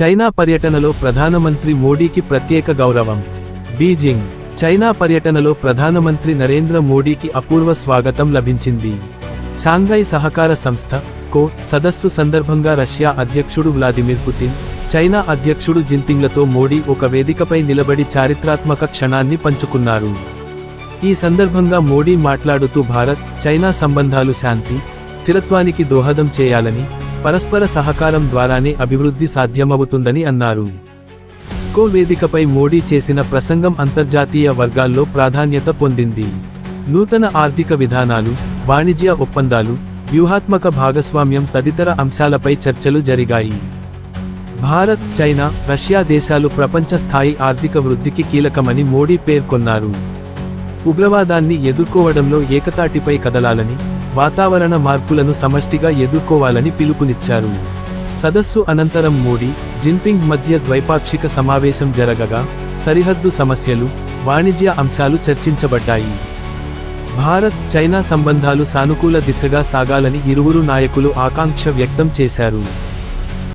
China పర్యటనలో ప్రధానమంత్రి మోడీకి ప్రత్యేక గౌరవం. బీజింగ్. చైనా పర్యటనలో ప్రధానమంత్రి నరేంద్ర మోడీకి అపూర్వ స్వాగతం లభించింది. షాంఘై సహకార సంస్థ స్కో సదస్సు సందర్భంగా రష్యా అధ్యక్షుడు వ్లాదిమిర్ పుతిన్, చైనా అధ్యక్షుడు జిన్పింగ్లతో మోడీ ఒక వేదికపై నిలబడి చారిత్రాత్మక క్షణాన్ని పంచుకున్నారు. ఈ సందర్భంగా మోడీ మాట్లాడుతూ భారత్, చైనా సంబంధాలు శాంతి, స్థిరత్వానికి దోహదం చేయాలని, పరస్పర సహకారం ద్వారానే అభివృద్ధి సాధ్యమవుతుందని అన్నారు. స్కో వేదికపై మోడీ చేసిన ప్రసంగం అంతర్జాతీయ వర్గాల్లో ప్రాధాన్యత పొందింది. నూతన ఆర్థిక విధానాలు, వాణిజ్య ఒప్పందాలు, వ్యూహాత్మక భాగస్వామ్యం తదితర అంశాలపై చర్చలు జరిగాయి. భారత్, చైనా, రష్యా దేశాలు ప్రపంచ స్థాయి ఆర్థిక వృద్ధికి కీలకమని మోడీ పేర్కొన్నారు. ఉగ్రవాదాన్ని ఎదుర్కోవడంలో ఏకతాటిపై కదలాలని, వాతావరణ మార్పులను సమష్టిగా ఎదుర్కోవాలని పిలుపునిచ్చారు. సదస్సు అనంతరం మోడీ, జిన్పింగ్ మధ్య ద్వైపాక్షిక సమావేశం జరగగా, సరిహద్దు సమస్యలు, వాణిజ్య అంశాలు చర్చించబడ్డాయి. భారత్, చైనా సంబంధాలు సానుకూల దిశగా సాగాలని ఇరువురు నాయకులు ఆకాంక్ష వ్యక్తం చేశారు.